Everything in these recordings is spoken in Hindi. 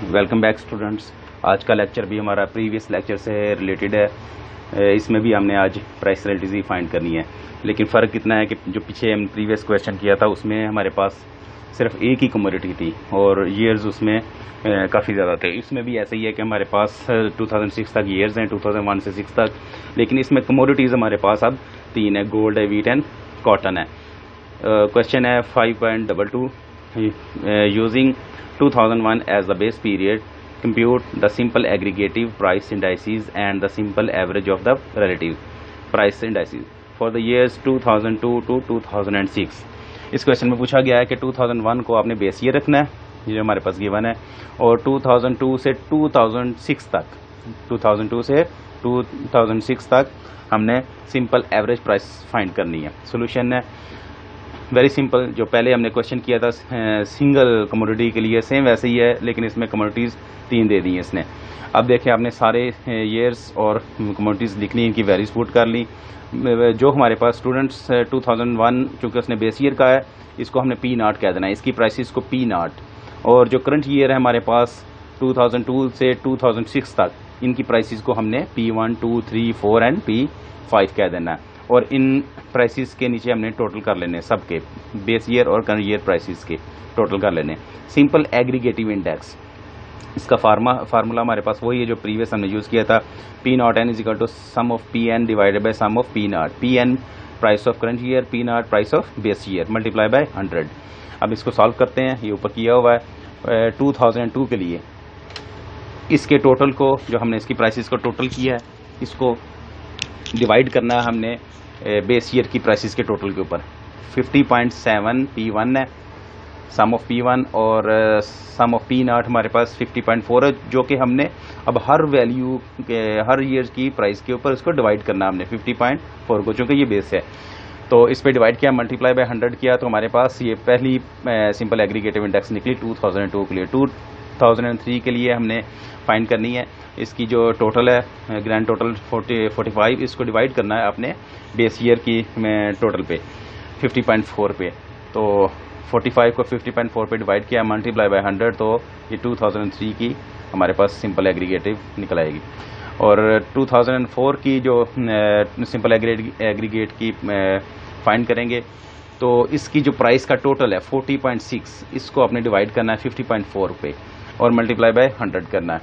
Welcome back students. आज का लेक्चर भी हमारा प्रीवियस लेक्चर से रिलेटेड है। इसमें भी हमने आज प्राइस रिलेटिव ही फाइंड करनी है, लेकिन फ़र्क इतना है कि जो पीछे हम प्रीवियस क्वेश्चन किया था उसमें हमारे पास सिर्फ एक ही कमोडिटी थी और ईयर्स उसमें काफ़ी ज़्यादा थे। इसमें भी ऐसा ही है कि हमारे पास 2006 तक ईयर्स हैं, 2001 से 6 तक, लेकिन इसमें कमोडिटीज़ हमारे पास अब 3 है, गोल्ड है, व्हीट एंड कॉटन है। क्वेश्चन है 5.22 using 2001 as the base period, compute the simple aggregative price indices and the simple average of the relative price indices for the years 2002 to 2006। इस क्वेश्चन में पूछा गया है कि 2001 को आपने बेस ईयर रखना है, ये जो हमारे पास गिवन है, और 2002 से 2006 तक 2002 से 2006 तक हमने सिंपल एवरेज प्राइस फाइंड करनी है। सोल्यूशन है वेरी सिंपल, जो पहले हमने क्वेश्चन किया था सिंगल कमोडिटी के लिए सेम वैसे ही है, लेकिन इसमें कमोडिटीज़ 3 दे दी हैं इसने। अब देखें, आपने सारे ईयर्स और कमोडिटीज़ लिख ली, इनकी वैल्यूज पुट कर ली। जो हमारे पास स्टूडेंट्स 2001 चूँकि उसने बेस ईयर का है, इसको हमने P0 कह देना है, इसकी प्राइसेस को P0। और जो करंट ईयर है हमारे पास 2002 से 2006 तक, इनकी प्राइसेस को हमने P1, 2, 3, 4 एंड P5 कह देना है। और इन प्राइसेस के नीचे हमने टोटल कर लेने सबके, बेस ईयर और करंट ईयर प्राइसेस के टोटल कर लेने। सिंपल एग्रीगेटिव इंडेक्स, इसका फार्मूला हमारे पास वही है जो प्रीवियस हमने यूज़ किया था। P0n is equal to sum of Pn divided by sum of P0। Pn price of current year, P0 price of base year, multiply by 100। अब इसको सॉल्व करते हैं, ये ऊपर किया हुआ है। 2002 के लिए इसके टोटल को, जो हमने इसकी प्राइसेस को टोटल किया है, इसको डिवाइड करना है हमने बेस ईयर की प्राइसेस के टोटल के ऊपर। 50.7 P1 है, सम ऑफ P1, और सम ऑफ P0 हमारे पास 50.4 है, जो कि हमने अब हर वैल्यू के हर ईयर की प्राइस के ऊपर इसको डिवाइड करना हमने 50.4 को, चूँकि ये बेस है। तो इस पे डिवाइड किया, मल्टीप्लाई बाय 100 किया, तो हमारे पास ये पहली सिंपल एग्रीगेटिव इंडेक्स निकली 2002 के लिए। 2003 के लिए हमने फाइंड करनी है, इसकी जो टोटल है ग्रैंड टोटल 45, इसको डिवाइड करना है अपने बेस ईयर की टोटल पे 50.4 पे। तो 45 को 50.4 पे डिवाइड किया, मल्टीप्लाई बाय 100, तो ये 2003 की हमारे पास सिंपल एग्रीगेटिव निकल आएगी। और 2004 की जो सिंपल एग्रीगेट की फाइंड करेंगे, तो इसकी जो प्राइस का टोटल है 40.6, इसको आपने डिवाइड करना है 50.4 पे और मल्टीप्लाई बाय 100 करना है।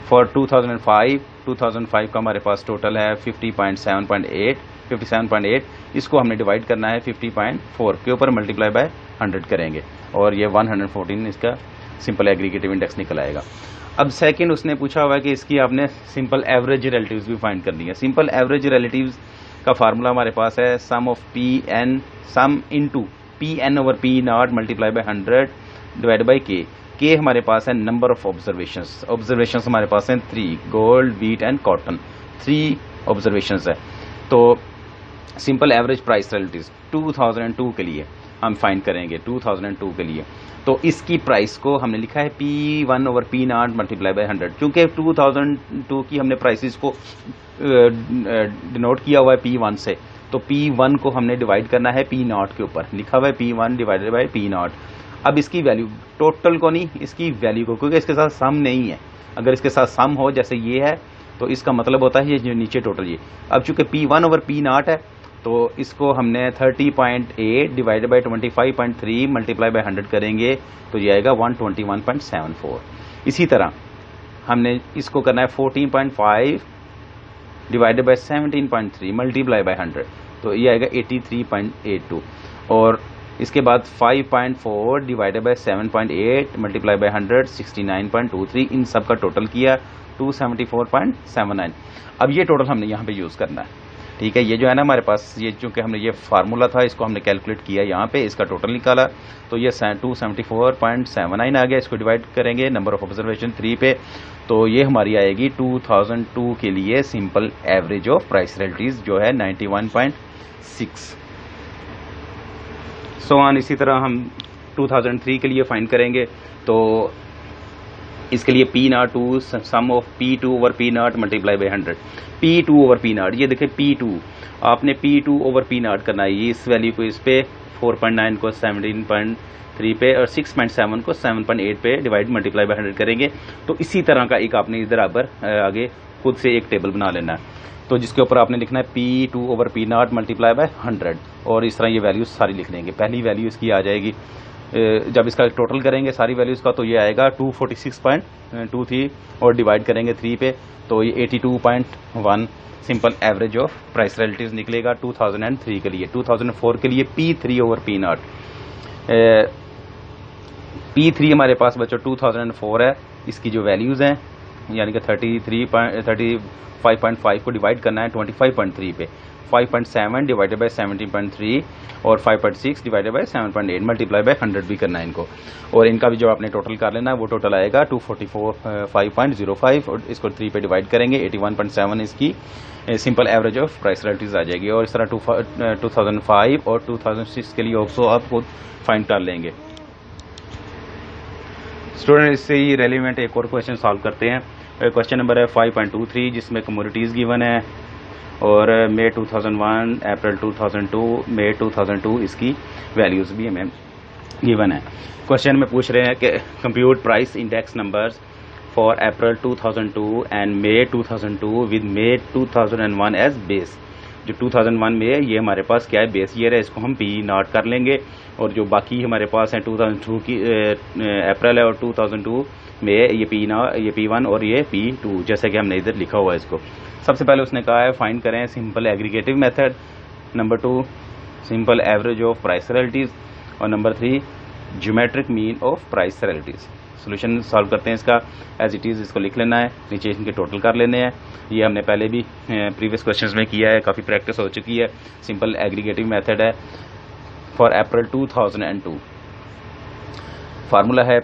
फॉर 2005 का हमारे पास टोटल है 57.8, इसको हमने डिवाइड करना है 50.4 के ऊपर, मल्टीप्लाई बाय 100 करेंगे, और ये 114 इसका सिंपल एग्रीगेटिव इंडेक्स निकल आएगा। अब सेकंड उसने पूछा हुआ है कि इसकी आपने सिंपल एवरेज रिलेटिव्स भी फाइंड करनी है। सिंपल एवरेज रिलेटिव्स का फार्मूला हमारे पास है sum of Pn, sum into Pn over P0 multiply by 100 divide by K हमारे पास है नंबर ऑफ ऑब्जर्वेशंस हमारे पास हैं 3, gold, wheat and cotton, 3 observations है। तो सिंपल एवरेज प्राइस रिलेटिव्स 2002 के लिए हम फाइंड करेंगे। 2002 के लिए तो इसकी प्राइस को हमने लिखा है P1 over P0 multiply by 100। चूँकि 2002 की हमने प्राइसेस को डिनोट किया हुआ है P1 से, तो P1 को हमने डिवाइड करना है P0 के ऊपर, लिखा हुआ है P1 डिवाइडेड बाय P0। अब इसकी वैल्यू, टोटल को नहीं, इसकी वैल्यू को, क्योंकि इसके साथ सम नहीं है। अगर इसके साथ सम हो, जैसे ये है, तो इसका मतलब होता है ये जो नीचे टोटल ये। अब चूंकि P1 ओवर P0 है, तो इसको हमने 30.8 डिवाइडेड बाय 25.3 मल्टीप्लाई बाय 100 करेंगे, तो ये आएगा 121.74। इसी तरह हमने इसको करना है 14.5 डिवाइडेड बाय 17.3 मल्टीप्लाई बाय 100, तो ये आएगा 83.82। और इसके बाद 5.4 डिवाइडेड बाय 7.8 मल्टीप्लाई बाय 100 69.23, इन सब का टोटल किया 274.79। अब ये टोटल हमने यहाँ पे यूज़ करना है, ठीक है। ये जो है ना हमारे पास, ये चूँकि हमने ये फार्मूला था, इसको हमने कैलकुलेट किया यहाँ पे, इसका टोटल निकाला, तो ये 274.79 आ गया। इसको डिवाइड करेंगे नंबर ऑफ ऑब्जर्वेशन 3 पे, तो ये हमारी आएगी 2002 के लिए simple average of price relatives जो है 91.6। So on. इसी तरह हम 2003 के लिए फाइंड करेंगे, तो इसके लिए P0 sum of P2 over P0 multiply by 100। P2 over P0, ये देखें P2, आपने P2 ओवर P0 करना है, ये इस वैल्यू को इस पे 4.9 को 3 पे और 6.7 को 7.8 पे डिवाइड मल्टीप्लाई बाय 100 करेंगे। तो इसी तरह का एक आपने इधर आगे खुद से एक टेबल बना लेना है। तो जिसके ऊपर आपने लिखना है P2/P0 मल्टीप्लाई बाय 100 और इस तरह ये वैल्यूज सारी लिख देंगे। पहली वैल्यू इसकी आ जाएगी, जब इसका टोटल करेंगे सारी वैल्यूज का तो ये आएगा 246.23 और डिवाइड करेंगे 3 पे तो ये 82.1 simple average of price relatives निकलेगा 2003 के लिए। 2004 के लिए P3/P0, P3 हमारे पास बच्चों 2004 है, इसकी जो वैल्यूज़ हैं यानी कि 35.5 को डिवाइड करना है 25.3 पे, 5.7 डिवाइडेड बाय 17.3 और 5.6 डिवाइडेड बाय 7.8 मल्टीप्लाई बाय 100 भी करना है इनको। और इनका भी जो आपने टोटल कर लेना है वो टोटल आएगा 245.05 और इसको 3 पे डिवाइड करेंगे 81.7 इसकी simple average of price relatives आ जाएगी। और इस तरह 2005 और 2006 के लिए ऑल्सो आप खुद फाइंड कर लेंगे। स्टूडेंट इससे ही रेलिवेंट एक और क्वेश्चन सॉल्व करते हैं। क्वेश्चन नंबर है 5.23 जिसमें कमोडिटीज़ गिवन है और मई 2001, अप्रैल 2002, मई 2002 इसकी वैल्यूज़ भी हमें गिवन है। क्वेश्चन में पूछ रहे हैं कि compute price index numbers for April 2002 and May 2002 with May 2001 as base. जो 2001 में है ये हमारे पास क्या है, बेस ईयर है, इसको हम P0 कर लेंगे। और जो बाकी हमारे पास है 2002 की अप्रैल है और 2002 में ये P1 और ये P2 जैसे कि हमने इधर लिखा हुआ है इसको। सबसे पहले उसने कहा है फाइंड करें simple aggregative method, number 2 simple average of price relatives और number 3 geometric mean of price relatives. Solution solve करते हैं इसका एज इट इज़, इसको लिख लेना है, नीचे इनके टोटल कर लेने हैं। ये हमने पहले भी प्रीवियस क्वेश्चंस में किया है, काफ़ी प्रैक्टिस हो चुकी है। सिंपल एग्रीगेटिव मेथड है फॉर अप्रैल 2002। फार्मूला है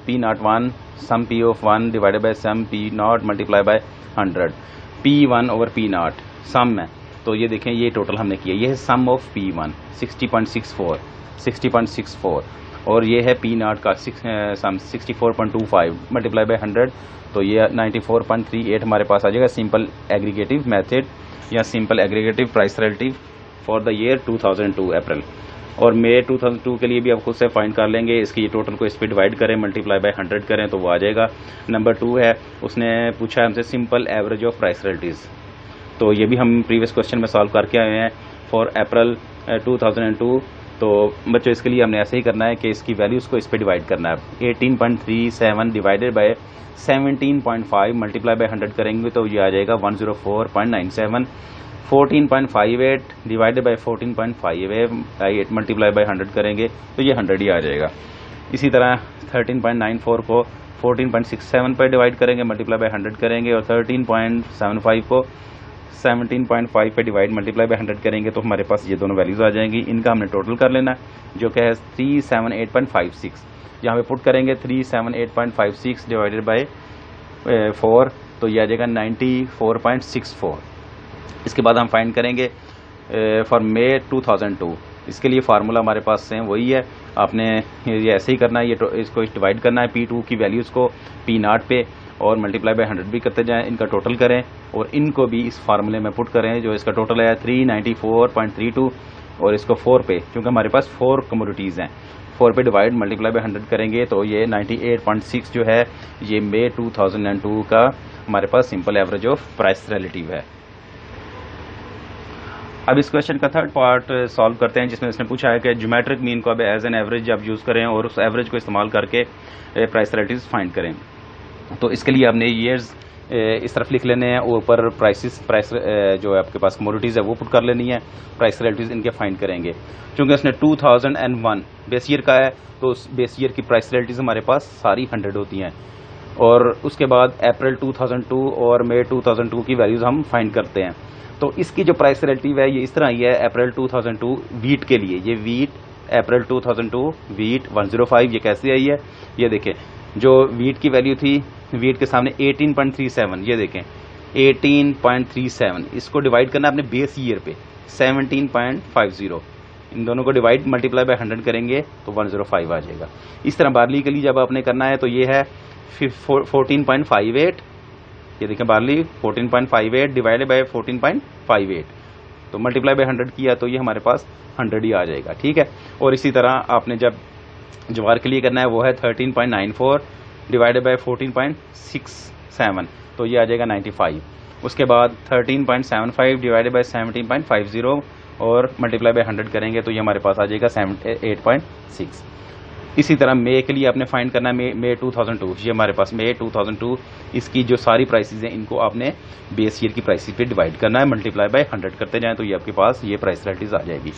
P01 sum P of 1 divided by sum P0 multiply by 100। P1/P0 sum है तो ये देखें ये टोटल हमने किया, ये है सम ऑफ P1 60.64 और ये है P0 का सम 64.25 मल्टीप्लाई बाय 100 तो ये 94.38 हमारे पास आ जाएगा। सिंपल एग्रीगेटिव मेथड या simple aggregative price relative for the year 2002 अप्रैल। और मई 2002 के लिए भी आप खुद से फाइंड कर लेंगे, इसकी टोटल को इस पर डिवाइड करें मल्टीप्लाई बाय 100 करें तो वो आ जाएगा। नंबर 2 है उसने पूछा है हमसे simple average of price relatives, तो ये भी हम प्रीवियस क्वेश्चन में सॉल्व करके आए हैं फॉर अप्रैल 2002। तो बच्चों इसके लिए हमने ऐसे ही करना है कि इसकी वैल्यूज़ को इस पर डिवाइड करना है। 18.37 डिवाइडेड बाय 17.5 मल्टीप्लाई बाय 100 करेंगे तो ये आ जाएगा 104.97। 14.58 डिवाइडेड बाय 14.58 मल्टीप्लाई बाय 100 करेंगे तो ये 100 ही आ जाएगा। इसी तरह 13.94 को 14.67 पर डिवाइड करेंगे मल्टीप्लाई बाय 100 करेंगे और 13.75 को 17.5 पे डिवाइड मल्टीप्लाई बाय 100 करेंगे तो हमारे पास ये दोनों वैल्यूज़ आ जाएंगी। इनका हमने टोटल कर लेना है जो कि है 378.56। यहाँ पे पुट करेंगे 378.56 डिवाइडेड बाय 4 तो ये आ जाएगा 94.64। इसके बाद हम फाइंड करेंगे फॉर मई 2002। इसके लिए फार्मूला हमारे पास सेम वही है, आपने ये ऐसे ही करना है, ये इसको डिवाइड करना है P2 की वैल्यूज़ को P0 पे और मल्टीप्लाई बाय 100 भी करते जाएं, इनका टोटल करें और इनको भी इस फार्मूले में पुट करें जो इसका टोटल है 394.32 और इसको 4 पे, क्योंकि हमारे पास 4 कमोडिटीज़ हैं, 4 पे डिवाइड मल्टीप्लाई बाय 100 करेंगे तो ये 98.6 जो है ये मई 2002 का हमारे पास simple average of price relative है। अब इस क्वेश्चन का थर्ड पार्ट सॉल्व करते हैं जिसमें इसने पूछा है कि ज्योमेट्रिक मीन को अब एज एन एवरेज आप यूज़ करें और उस एवरेज को इस्तेमाल करके प्राइस रिलेटिव्स फाइंड करें। तो इसके लिए आपने ईयर्स इस तरफ लिख लेने हैं, ऊपर प्राइस जो है आपके पास कमोडिटीज़ है वो पुट कर लेनी है, प्राइस रिलेटिव्स इनके फाइंड करेंगे। क्योंकि उसने 2001 बेस ईयर का है तो उस बेस ईयर की प्राइस रिलेटिव्स हमारे पास सारी 100 होती हैं और उसके बाद अप्रैल 2002 और मई 2002 की वैल्यूज़ हम फाइंड करते हैं। तो इसकी जो प्राइस रिलेटिव है ये इस तरह ही है। अप्रैल 2002 वीट के लिए, ये वीट अप्रैल 2002 वीट 105 ये कैसे आई है, ये देखें जो वीट की वैल्यू थी वीट के सामने 18.37, ये देखें 18.37, इसको डिवाइड करना है अपने बेस ईयर पे 17.50, इन दोनों को डिवाइड मल्टीप्लाई बाय 100 करेंगे तो 105 आ जाएगा। इस तरह बार्ली के लिए जब आपने करना है तो ये है 14.58, ये देखें बार्ली 14.58 डिवाइडेड बाय 14.58 तो मल्टीप्लाई बाय 100 किया तो ये हमारे पास 100 ही आ जाएगा, ठीक है। और इसी तरह आपने जब जो आर के लिए करना है वो है 13.94 डिवाइडेड बाय 14.67, तो ये आ जाएगा 95। उसके बाद 13.75 डिवाइडेड बाय 17.50 और मल्टीप्लाई बाय 100 करेंगे तो ये हमारे पास आ जाएगा 8.6। इसी तरह मे के लिए आपने फाइंड करना है मे 2002, ये हमारे पास मे 2002, इसकी जो सारी प्राइसेस हैं इनको आपने बेस ईयर की प्राइसेस पे डिवाइड करना है, मल्टीप्लाई बाय 100 करते जाएं तो ये आपके पास ये प्राइस रियलिटीज आ जाएगी।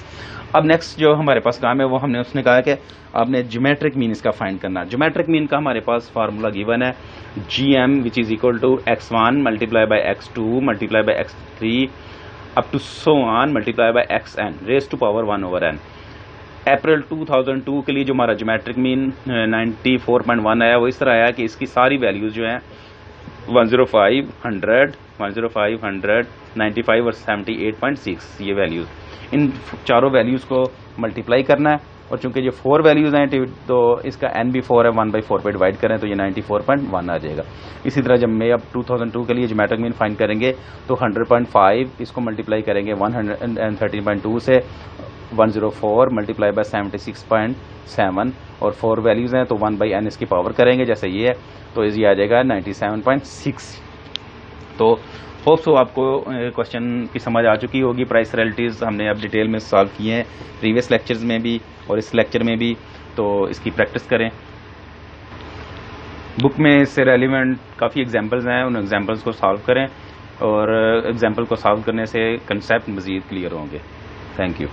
अब नेक्स्ट जो हमारे पास काम है वो उसने कहा कि आपने ज्योमेट्रिक मीन इसका फाइंड करना है। ज्योमेट्रिक मीन का हमारे पास फार्मूला गिवन है GM which is equal to x1 multiply by x2 multiply by x3 up to so on multiply by xn raise to power 1/n। April 2002 के लिए जो हमारा ज्योमेट्रिक मीन 94.1 आया वो इस तरह आया कि इसकी सारी वैल्यूज जो हैं 105, 100, 105, 100, 95 और 78.6 ये वैल्यूज, इन चारों वैल्यूज को मल्टीप्लाई करना है और चूंकि ये 4 वैल्यूज हैं तो इसका n भी 4 है, 1/4 पे डिवाइड करें तो ये 94.1 आ जाएगा। इसी तरह जब मैं अब 2002 के लिए ज्योमेट्रिक मीन फाइंड करेंगे तो 100.5 इसको मल्टीप्लाई करेंगे 113.2 से 104 मल्टीप्लाई बाय 76.7 और 4 वैल्यूज हैं तो 1/n इसकी पावर करेंगे जैसे ये है तो ये आ जाएगा 97.6। तो होप सो आपको क्वेश्चन की समझ आ चुकी होगी। प्राइस रियलिटीज़ हमने अब डिटेल में सॉल्व किए हैं प्रीवियस लेक्चर्स में भी और इस लेक्चर में भी, तो इसकी प्रैक्टिस करें। बुक में इससे रेलिवेंट काफ़ी एग्जांपल्स हैं, उन एग्जांपल्स को सॉल्व करें और एग्जांपल को सॉल्व करने से कंसेप्ट मज़ीद क्लियर होंगे। Thank you.